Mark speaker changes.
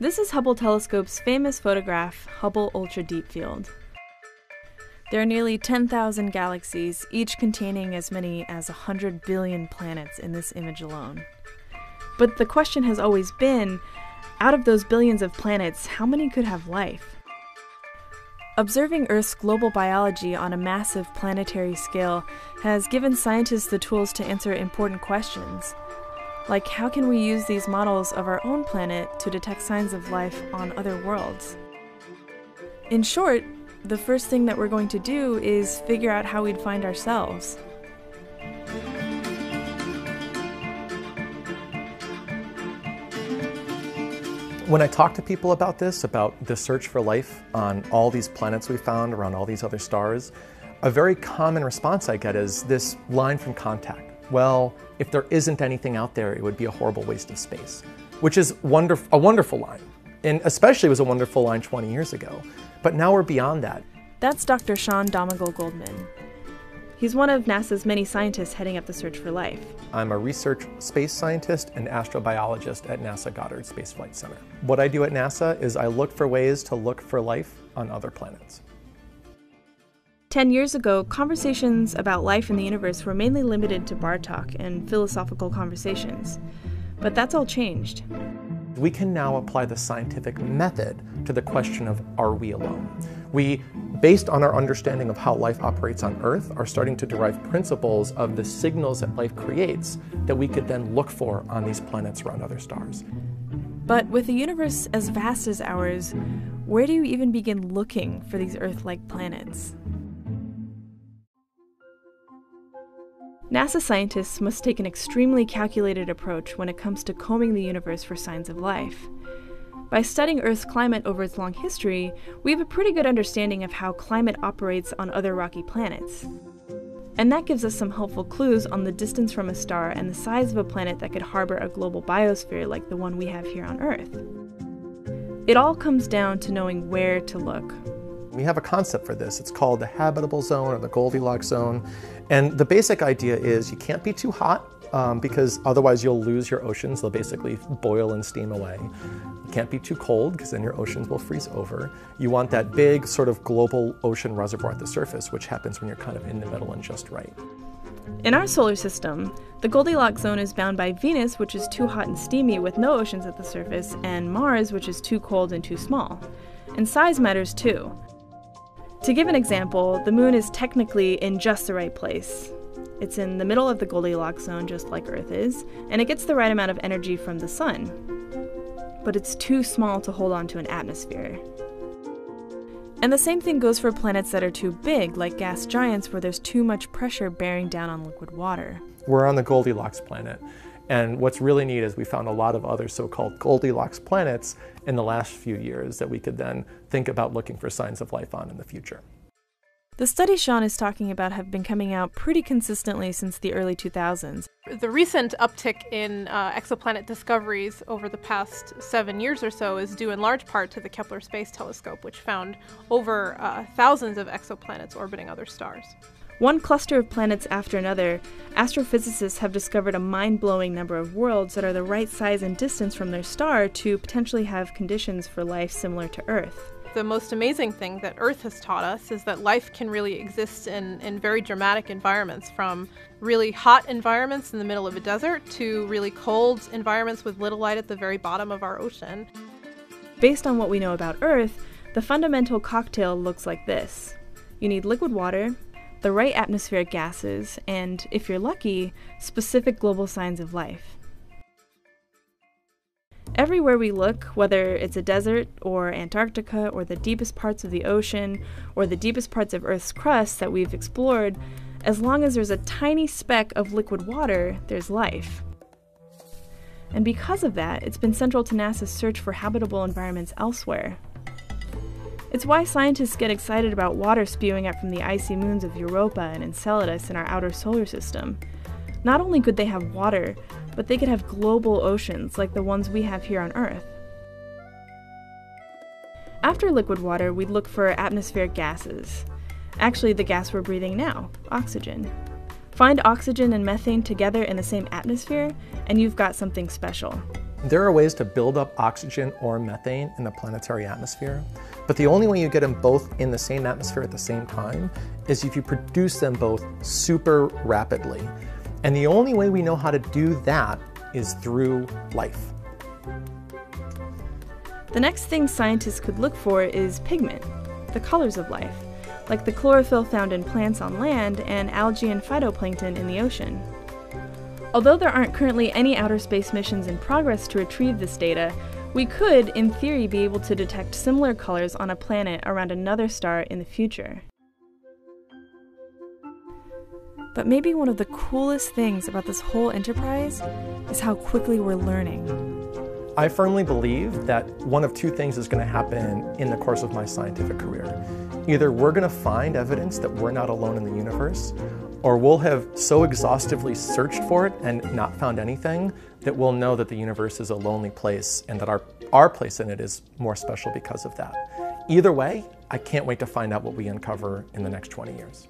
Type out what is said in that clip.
Speaker 1: This is Hubble Telescope's famous photograph, Hubble Ultra Deep Field. There are nearly 10,000 galaxies, each containing as many as 100 billion planets in this image alone. But the question has always been, out of those billions of planets, how many could have life? Observing Earth's global biology on a massive planetary scale has given scientists the tools to answer important questions. Like, how can we use these models of our own planet to detect signs of life on other worlds? In short, the first thing that we're going to do is figure out how we'd find ourselves.
Speaker 2: When I talk to people about this, about the search for life on all these planets we found around all these other stars, a very common response I get is this line from Contact. Well, if there isn't anything out there, it would be a horrible waste of space, which is a wonderful line, and especially was a wonderful line 20 years ago. But now we're beyond that.
Speaker 1: That's Dr. Sean Donegal-Goldman. He's one of NASA's many scientists heading up the search for life.
Speaker 2: I'm a research space scientist and astrobiologist at NASA Goddard Space Flight Center. What I do at NASA is I look for ways to look for life on other planets.
Speaker 1: 10 years ago, conversations about life in the universe were mainly limited to bar talk and philosophical conversations. But that's all changed.
Speaker 2: We can now apply the scientific method to the question of, are we alone? We, based on our understanding of how life operates on Earth, are starting to derive principles of the signals that life creates that we could then look for on these planets around other stars.
Speaker 1: But with a universe as vast as ours, where do you even begin looking for these Earth-like planets? NASA scientists must take an extremely calculated approach when it comes to combing the universe for signs of life. By studying Earth's climate over its long history, we have a pretty good understanding of how climate operates on other rocky planets. And that gives us some helpful clues on the distance from a star and the size of a planet that could harbor a global biosphere like the one we have here on Earth. It all comes down to knowing where to look.
Speaker 2: We have a concept for this. It's called the habitable zone or the Goldilocks zone. And the basic idea is you can't be too hot because otherwise you'll lose your oceans. They'll basically boil and steam away. You can't be too cold because then your oceans will freeze over. You want that big sort of global ocean reservoir at the surface, which happens when you're kind of in the middle and just right.
Speaker 1: In our solar system, the Goldilocks zone is bound by Venus, which is too hot and steamy with no oceans at the surface, and Mars, which is too cold and too small. And size matters too. To give an example, the moon is technically in just the right place. It's in the middle of the Goldilocks zone, just like Earth is, and it gets the right amount of energy from the sun. But it's too small to hold on to an atmosphere. And the same thing goes for planets that are too big, like gas giants, where there's too much pressure bearing down on liquid water.
Speaker 2: We're on the Goldilocks planet. And what's really neat is we found a lot of other so-called Goldilocks planets in the last few years that we could then think about looking for signs of life on in the future.
Speaker 1: The studies Sean is talking about have been coming out pretty consistently since the early 2000s.
Speaker 3: The recent uptick in exoplanet discoveries over the past 7 years or so is due in large part to the Kepler Space Telescope, which found over thousands of exoplanets orbiting other stars.
Speaker 1: One cluster of planets after another, astrophysicists have discovered a mind-blowing number of worlds that are the right size and distance from their star to potentially have conditions for life similar to Earth.
Speaker 3: The most amazing thing that Earth has taught us is that life can really exist in very dramatic environments, from really hot environments in the middle of a desert to really cold environments with little light at the very bottom of our ocean.
Speaker 1: Based on what we know about Earth, the fundamental cocktail looks like this. You need liquid water, the right atmospheric gases, and, if you're lucky, specific global signs of life. Everywhere we look, whether it's a desert or Antarctica or the deepest parts of the ocean or the deepest parts of Earth's crust that we've explored, as long as there's a tiny speck of liquid water, there's life. And because of that, it's been central to NASA's search for habitable environments elsewhere. It's why scientists get excited about water spewing up from the icy moons of Europa and Enceladus in our outer solar system. Not only could they have water, but they could have global oceans like the ones we have here on Earth. After liquid water, we'd look for atmospheric gases. Actually, the gas we're breathing now, oxygen. Find oxygen and methane together in the same atmosphere, and you've got something special.
Speaker 2: There are ways to build up oxygen or methane in the planetary atmosphere, but the only way you get them both in the same atmosphere at the same time is if you produce them both super rapidly. And the only way we know how to do that is through life.
Speaker 1: The next thing scientists could look for is pigment, the colors of life, like the chlorophyll found in plants on land and algae and phytoplankton in the ocean. Although there aren't currently any outer space missions in progress to retrieve this data, we could, in theory, be able to detect similar colors on a planet around another star in the future. But maybe one of the coolest things about this whole enterprise is how quickly we're learning.
Speaker 2: I firmly believe that one of two things is going to happen in the course of my scientific career. Either we're going to find evidence that we're not alone in the universe, or we'll have so exhaustively searched for it and not found anything that we'll know that the universe is a lonely place and that our place in it is more special because of that. Either way, I can't wait to find out what we uncover in the next 20 years.